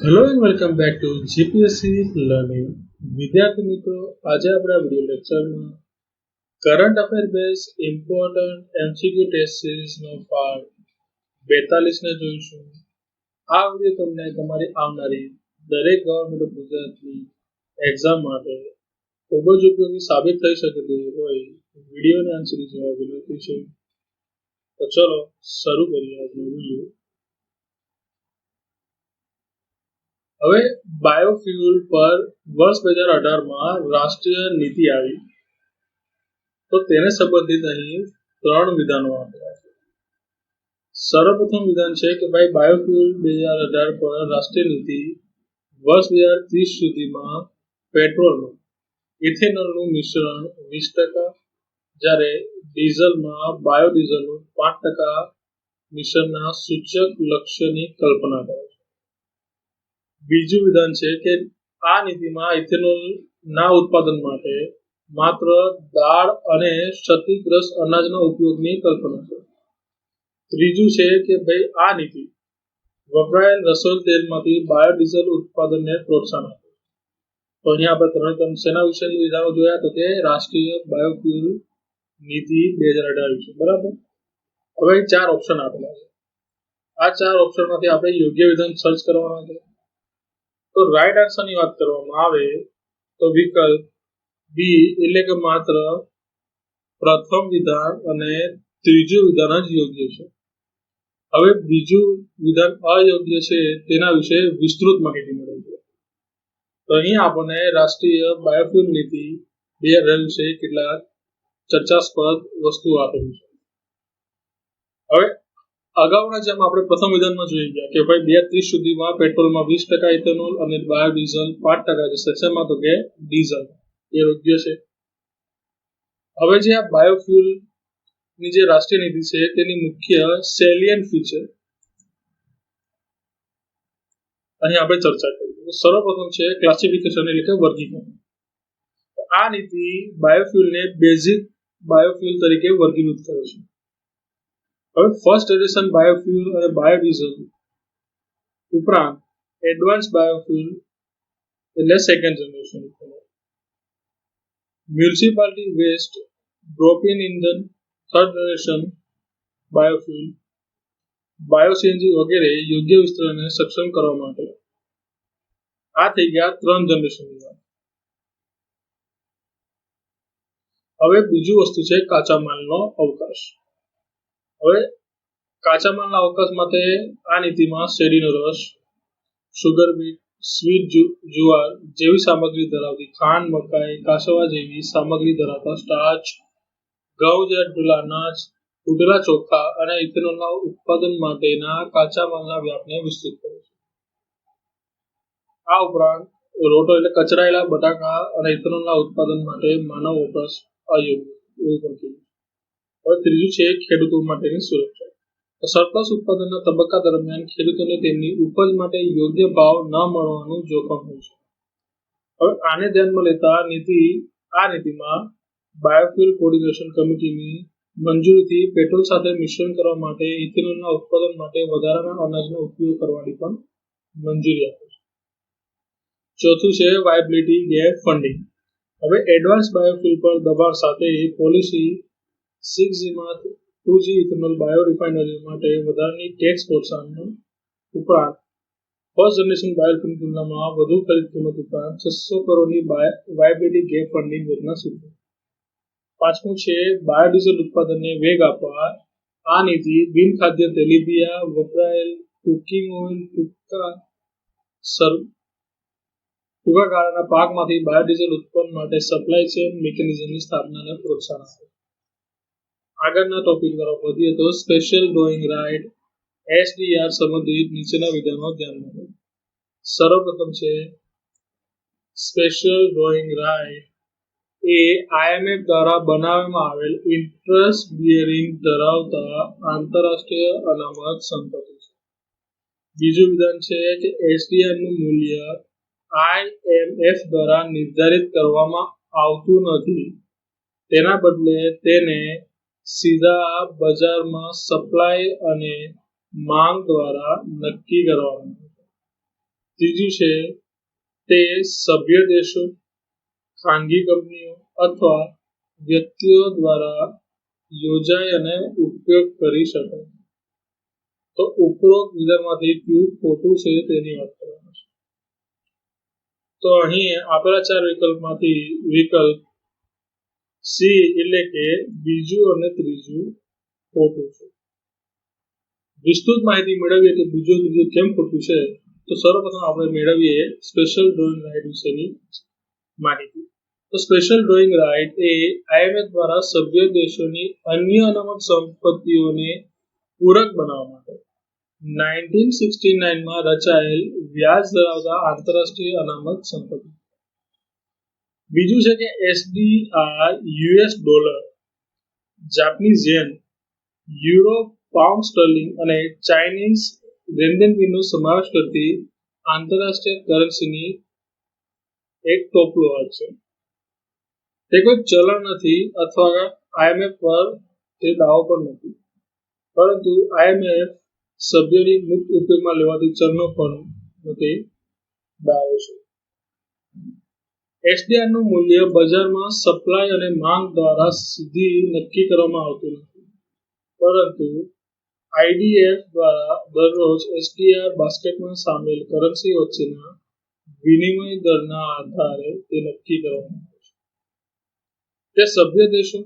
Hello and welcome back to GPSC learning. વિદ્યાર્થી મિત્રો, આજે આપણે આ વિડિયો લેક્ચરમાં current affair base important MCQ test સિરીઝનો પાર્ટ 42 ને જોઈશું. આ વિડિયો તમને તમારી આવનારી દરેક ગવર્મેન્ટ ઓફ ગુજરાતની એક્ઝામ માટે ખૂબ જ ઉપયોગી સાબિત થઈ શકે તેવું હોય વિડીયોને અંત સુધી જોવા વિનંતી છે. તો ચલો શરૂ કરીએ આજનો વિડીયો. હવે બાયોફ્યુલ પર વર્ષ 2018માં રાષ્ટ્રીય નીતિ આવી, તો તેને સંબંધિત અહીં 3 વિધાનો આપ્યા છે. સર્વપ્રથમ વિધાન છે કે ભાઈ બાયોફ્યુલ 2018 પર રાષ્ટ્રીય નીતિ વર્ષ 2030 સુધીમાં પેટ્રોલમાં ઇથેનોલનું મિશ્રણ 20%, જ્યારે ડીઝલમાં બાયોડીઝલનું 5% મિશ્રણના સૂચક લક્ષ્યની કલ્પના કરે છે. બીજું વિધાન છે કે આ નીતિમાં ઇથેનોલના ઉત્પાદન માટે માત્ર દાળ અને ક્ષતિગ્રસ્ત અનાજના ઉપયોગની કલ્પના છે. ત્રીજું છે કે ભાઈ આ નીતિ વપરાયેલ રસોઈ તેલમાંથી બાયોડીઝલ ઉત્પાદનને પ્રોત્સાહન આપે. તો અહીંયા આપણે ત્રણ શેના વિશેની વિધાનો જોયા, તો કે રાષ્ટ્રીય બાયોફ્યુલ નીતિ 2018 વિશે. બરાબર. હવે 4 ઓપ્શન આપેલા છે. આ 4 ઓપ્શનમાંથી આપણે યોગ્ય વિધાન સર્ચ કરવાના છે. તો રાઈટ આન્સરની વાત કરવામાં આવે તો વિકલ્પ બી એટલે કે માત્ર પ્રથમ વિધાન અને ત્રીજું વિધાન જ યોગ્ય છે. હવે બીજું વિધાન અયોગ્ય છે તેના વિશે વિસ્તૃત માહિતી મળે છે. તો અહીં આપણને રાષ્ટ્રીય બાયોફ્યુલ નીતિ 2018 વિશે કેટલાક ચર્ચાસ્પદ વસ્તુઓ આપેલી છે. હવે અગાઉના જેમ આપણે પ્રથમ વિધાનમાં જોઈ ગયા કે ભાઈ 2030 સુધીમાં પેટ્રોલમાં 20% ઇથેનોલ અને બાયોડીઝલ 5% જશે. શેમાં? તો કે ડીઝલ. એ યોગ્ય છે. હવે જે આ બાયોફ્યુલ ની જે રાષ્ટ્રીય નીતિ છે તેની મુખ્ય સેલિયન્ટ ફીચર અહીં આપણે ચર્ચા કરીએ. સર્વપ્રથમ છે ક્લાસિફિકેશન એટલે કે વર્ગીકરણ. આ નીતિ બાયોફ્યુલને બેઝિક બાયોફ્યુલ તરીકે વર્ગીકૃત કરે છે. હવે ફર્સ્ટ જનરેશન બાયોફ્યુલ અને બાયોડીઝલ ઉપરાંત એડવાન્સ બાયોફ્યુલ એટલે second generation. Municipality waste, drop in ઇંધન થર્ડ જનરેશન બાયોફ્યુલ, બાયોસીએનજી વગેરે યોગ્ય વિસ્તરણને સક્ષમ કરવા માટે. આ થઈ ગયા 3 જનરેશનની વાત. હવે બીજું વસ્તુ છે કાચા માલનો અવકાશ. હવે કાચા માલના અવકાશ માટે આ નીતિમાં શેરડીનો રસ, સુગર બીટ, સ્વીટ જુવાર જેવી સામગ્રી ધરાવતી ખાંડ, મકાઈ, કાસવા જેવી સામગ્રી ધરાવતા સ્ટાર્ચ, ઘઉં જેવા તૂટેલા અનાજ, તૂટેલા ચોખા અને ઇથેનોલના ઉત્પાદન માટેના કાચા માલના વ્યાપને વિસ્તૃત કરે છે. આ ઉપરાંત રોટો એટલે કચરાયેલા બટાકા અને ઇથેનોલના ઉત્પાદન માટે માનવ વપરાશ અયોગ્ય એવું પણ કીધું. હવે ત્રીજું છે ખેડૂતો માટેની સુરક્ષા. સરપ્લસ ઉત્પાદનના તબક્કા દરમિયાન ખેડૂતોને તેમની ઉપજ માટે યોગ્ય ભાવ ન મળવાનું જોખમ હોય છે. હવે આને ધ્યાનમાં લેતા આ નીતિમાં બાયોફ્યુલ કોઓર્ડિનેશન કમિટીની મંજૂરીથી પેટ્રોલ સાથે મિશ્રણ કરવા માટે ઇથેનોલના ઉત્પાદન માટે વધારાના અનાજનો ઉપયોગ કરવાની પણ મંજૂરી આપે છે. ચોથું છે વાયબિલિટી ગેપ ફંડિંગ. હવે એડવાન્સ બાયોફ્યુલ પર દબાણ સાથે પોલિસી 6Gમાં 2G ઇથેનોલ બાયો રિફાઇનરીઓ માટે વધારાની ટેક્સ પ્રોત્સાહન ઉપરાંત ફર્સ્ટ જનરેશન બાયોફ્યુલની તુલનામાં વધુ ખરીદ કિંમત ઉપરાંત 600 કરોડની વાયબિલિટી ગેપ ફંડિંગ યોજના સૂચવે. પાંચમું છે બાયોડીઝલ ઉત્પાદનને વેગ આપવા. આ નીતિ બિનખાદ્ય તેલીબિયા, વપરાયેલ કુકિંગ ઓઇલ, ટૂંકા ગાળાના પાકમાંથી બાયોડીઝલ ઉત્પન્ન માટે સપ્લાય ચેન મિકેનિઝમની સ્થાપનાને પ્રોત્સાહન આપે. આગળના ટોપિક તરફ વધીએ તો સ્પેશિયલ ડ્રોઈંગ રાઇટ SDR સંબંધિત નીચેના વિધાનો ધ્યાનમાં લો. સર્વપ્રથમ છે special drawing write A IMF દ્વારા બનાવવામાં આવેલ ઇન્ટરેસ્ટ બિયરિંગ ધરાવતા આંતરરાષ્ટ્રીય અનામત સંપત્તિ છે. બીજું વિધાન છે કે SDR નું મૂલ્ય IMF દ્વારા નિર્ધારિત કરવામાં આવતું નથી. તેના બદલે તેને સીધા બજારમાં સપ્લાય અને માંગ દ્વારા નક્કી કરવામાં આવે છે. ત્રીજું છે તે સભ્ય દેશો, ખાનગી કંપનીઓ અથવા વ્યક્તિઓ દ્વારા યોજાય અને ઉપયોગ કરી શકાય. તો ઉપરોક્ત વિધાનમાંથી કયું ખોટું છે તેની વાત કરવાની છે. તો અહીં આપેલા 4 વિકલ્પમાંથી વિકલ્પ સી એટલે કે બીજું અને ત્રીજું ખોટું છે. વિસ્તૃત માહિતી મેળવીએ કે બીજું ત્રીજું કેમ ખોટું છે, તો સર્વપ્રથમ આપણે મેળવીએ સ્પેશિયલ ડ્રોઈંગ રાઇટ વિશેની માહિતી. તો special drawing write A IMF દ્વારા સભ્ય દેશોની અન્ય અનામત સંપત્તિઓને પૂરક બનાવવા માટે 1969 માં રચાયેલ વ્યાજ ધરાવતા આંતરરાષ્ટ્રીય અનામત સંપત્તિ. બીજું છે કે SDR US dollar, Japanese yen, euro, pound sterling અને ચાઇનીઝ રેન્ડેનબીનો સમાવેશ કરતી આંતરરાષ્ટ્રીય કરન્સીની એક ટોપલો છે. તે કોઈ ચલણ નથી અથવા IMF પર તે દાવો પણ નથી, પરંતુ IMF સભ્યોની મુક્ત ઉપયોગમાં લેવાતી ચલણો પરનો તે દાવો છે. SDR નું મૂલ્ય બજારમાં સપ્લાય અને માંગ દ્વારા સીધી નક્કી કરવામાં આવતું નથી, પરંતુ IDF દ્વારા દરરોજ SDR બાસ્કેટમાં સામેલ કરન્સી વચ્ચેના વિનિમય દરના આધારે તે નક્કી કરવામાં આવે છે. તે સભ્ય દેશો,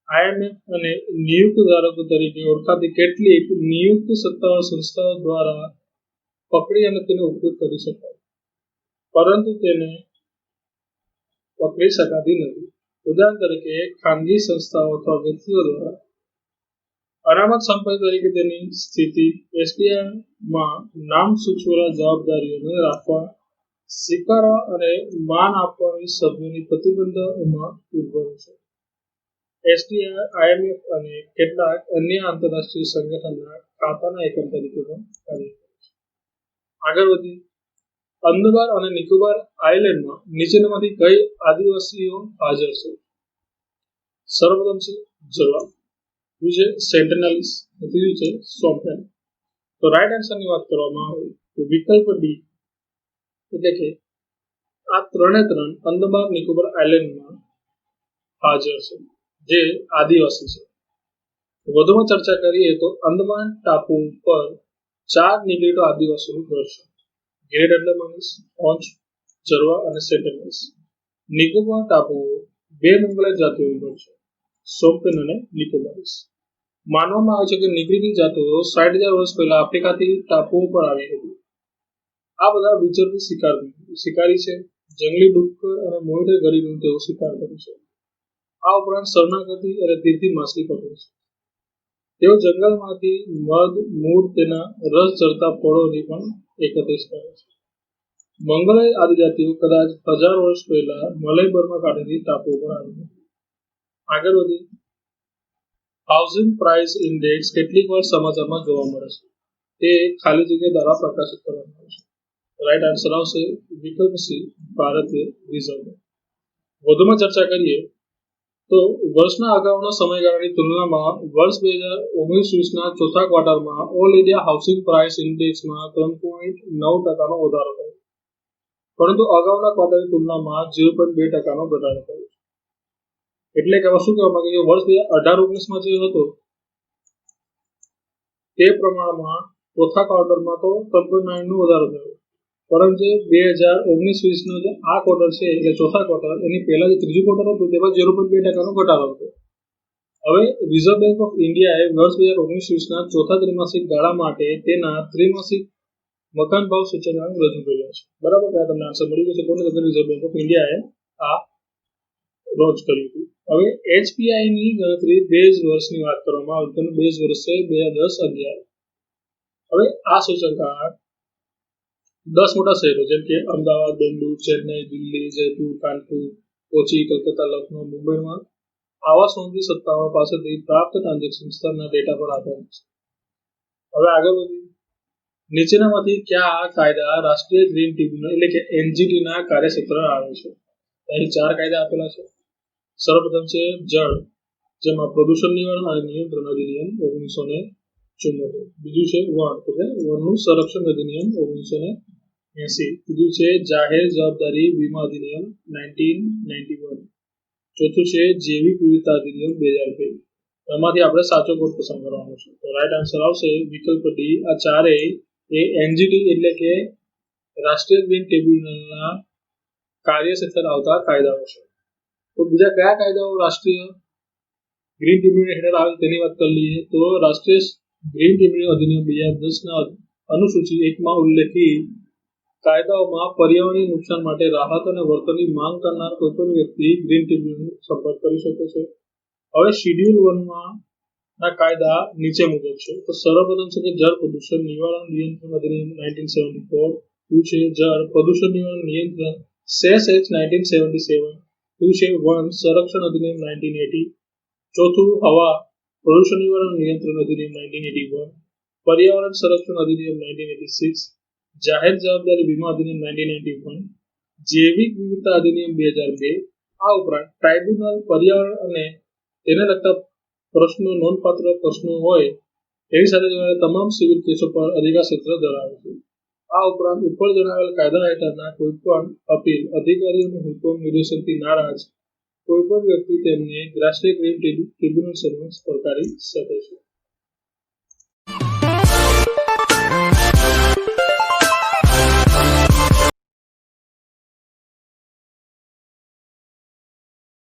IMF અને નિયુક્ત ધારકો તરીકે ઓળખાતી કેટલીક નિયુક્ત સત્તાવાર સંસ્થાઓ દ્વારા પકડી અને તેનો ઉપયોગ કરી શકાય, પરંતુ તેને પકડી શકાતી નથી. ઉદાહરણ તરીકે ખાનગી સંસ્થાઓ અથવા વ્યક્તિઓ દ્વારા અનામત સંપત્તિ તરીકે તેની સ્થિતિ SDR માં નામ સૂચવેલા જવાબદારીઓને રાખવા, સ્વીકારવા અને માન આપવાની સભ્યોની પ્રતિબદ્ધતાઓમાં ઉદ્ભવે છે. SDR IMF અને કેટલાક અન્ય આંતરરાષ્ટ્રીય સંગઠનના ખાતાના એકમ તરીકે પણ કાર્ય કરે છે. આગળ વધીએ. અંદમાન અને નિકોબાર આઇલેન્ડમાં નીચેનામાંથી કઈ આદિવાસીઓ હાજર છે? સર્વપ્રથમ છે જવા, બીજું છે સેન્ટિનલ્સ, ત્રીજું છે સોમ્પેન. તો રાઈટ આન્સરની વાત કરવામાં આવે તો વિકલ્પ ડી એટલે કે આ ત્રણે અંદમાન નિકોબાર આઇલેન્ડમાં હાજર છે, જે આદિવાસી છે. વધુમાં ચર્ચા કરીએ તો અંદમાન ટાપુ પર 4 નિગ્રીટો આદિવાસીનું ઘર છે: ગ્રેટ અંડમાનીસ, ઓન્ચ, જરવા અને સેન્ટિનલ્સ. નિકોબાર ટાપુઓ 2 મંગોલિયન જાતિઓનું ઘર છે: સોમ્પેન અને નિકોબારીસ. માનવામાં આવે છે કે નિગ્રીની જાતિઓ 60,000 વર્ષ પહેલા આફ્રિકાથી ટાપુઓ પર આવી હતી. આ બધા વિચરતી શિકારી છે. જંગલી ડુક્કર અને મોહિટર ગરીબનો તેઓ શિકાર કરે છે. આ ઉપરાંત શરણાગતિ અને તીરથી માછલી પકડે છે. તેઓ જંગલમાંથી મધ, મૂળ, તેના રસ ઝરતા ફળોની પણ એકત્રિત કરે છે. મંગોલિયન આદિજાતિઓ કદાચ 1000 વર્ષ પહેલા મલય બર્મા ખાતેથી ટાપુઓ પર આવી હતી. આગળ વધી. હાઉસિંગ પ્રાઇસ ઇન્ડેક્સ કેટલીક વાર સમાચારમાં જોવા મળે છે. તે ખાલી જગ્યા દ્વારા પ્રકાશિત કરવામાં આવે છે. રાઈટ આન્સર આવશે વિકલ્પ સી, ભારતીય રિઝર્વ બેંક. વધુમાં ચર્ચા કરીએ તો વર્ષના અગાઉના સમયગાળાની તુલનામાં વર્ષ 2019-20ના ચોથા ક્વાર્ટરમાં ઓલ ઇન્ડિયા હાઉસિંગ પ્રાઇસ ઇન્ડેક્સમાં 3.9% વધારો થયો, પરંતુ અગાઉના ક્વાર્ટરની તુલનામાં 0.2% ઘટાડો થયો. એટલે કે શું કહેવા માંગે છે, વર્ષ 2018-19માં જે હતો તે પ્રમાણમાં ચોથા ક્વાર્ટરમાં તો 3.9% વધારો થયો, પરંતુ 2019-20નો જે આ ક્વાર્ટર છે એટલે ચોથા ક્વાર્ટર, એની પહેલા જે ત્રીજું ક્વાર્ટર હતું તેમાં 0.2% ઘટાડો હતો. હવે રિઝર્વ બેંક ઓફ ઇન્ડિયાએ વર્ષ 2019-20ના ચોથા ત્રિમાસિક ગાળા માટે તેના ત્રિમાસિક મકાન ભાવ સૂચકાંક રજૂ કર્યા છે. બરાબર, તમને આન્સર મળી ગયો છે. કોને? રિઝર્વ બેંક ઓફ ઇન્ડિયાએ આ લોન્ચ કર્યું હતું. હવે HPI ની ગણતરી બેઝ વર્ષની વાત કરવામાં આવે તો બેઝ વર્ષ છે 2010-11. હવે આ સૂચકાંક 10 મોટા શહેરો જેમ કે અમદાવાદ, બેંગલુરુ, ચેન્નઈ, દિલ્હી, જયપુર, કાનપુર, કોચી, કલકત્તા, લખનઉ, મુંબઈમાં આવાસ નોંધણી સત્તાઓ પાસેથી પ્રાપ્ત ટ્રાન્ઝેક્શન સ્તરના ડેટા પર આધારિત છે. હવે આગળ વધીએ. નીચેનામાંથી કયા કાયદા રાષ્ટ્રીય ગ્રીન ટ્રિબ્યુનલ એટલે કે NGT ના કાર્યક્ષેત્ર આવે છે? અહીં 4 કાયદા આપેલા છે. સર્વપ્રથમ છે જળ, જેમાં પ્રદૂષણ નિવારણ અને નિયંત્રણ અધિનિયમ 1974. બીજું છે વન, એટલે વનનું સંરક્ષણ અધિનિયમ 1974. 80. ત્રીજું છે જાહેર જવાબદારી વીમા અધિનિયમ 1991. ચોથું છે જૈવિક વિવિધતા અધિનિયમ 2002. એમાંથી આપણે સાચો કોડ પસંદ કરવાનો છે. તો રાઈટ આન્સર આવશે વિકલ્પ ડી. આ ચારેય એ એનજીટી એટલે કે રાષ્ટ્રીય ગ્રીન ટ્રિબ્યુનલના કાર્ય હેઠળ આવતા કાયદાઓ છે. તો બીજા કયા કાયદાઓ રાષ્ટ્રીય ગ્રીન ટ્રિબ્યુનલ હેઠળ આવે તેની વાત કરી લઈએ. તો રાષ્ટ્રીય ગ્રીન ટ્રિબ્યુનલ અધિનિયમ 2010 અનુસૂચિ 1માં ઉલ્લેખિત કાયદાઓમાં પર્યાવરણીય નુકસાન માટે રાહત અને વળતરની માંગ કરનાર કોઈપણ વ્યક્તિ ગ્રીન ટ્રિબ્યુનલ સંપર્ક કરી શકે છે. હવે શિડ્યુલ 1 ના કાયદા નીચે મુજબ છે. તો સર્વપ્રથમ છે કે જળ પ્રદૂષણ નિવારણ નિયંત્રણ અધિનિયમ 1974. બીજું છે જળ પ્રદૂષણ નિવારણ નિયંત્રણ સેસ એક્ટ 1977. બીજું છે વન સંરક્ષણ અધિનિયમ 1980. ચોથું હવા પ્રદૂષણ નિવારણ નિયંત્રણ અધિનિયમ 1981. પર્યાવરણ સંરક્ષણ અધિનિયમ 1986. જાહેર જવાબદારી વીમા અધિનિયમ 1991. જૈવિક વિવિધતા અધિનિયમ 2002. આ ઉપરાંત ટ્રાઇબ્યુનલ પર્યાવરણ અને તેને લગતા પ્રશ્નો નોંધપાત્ર પ્રશ્નો હોય એની સાથે જોડાયેલા તમામ સિવિલ કેસો પર અધિકાર ક્ષેત્ર ધરાવે છે. આ ઉપરાંત ઉપર જણાવેલ કાયદા હેઠળના કોઈપણ અપીલ અધિકારીઓનું હુકમ નિર્દેશનથી નારાજ કોઈપણ વ્યક્તિ તેમને રાષ્ટ્રીય ગ્રીન ટ્રિબ્યુનલ સમક્ષ પડકારી શકે છે.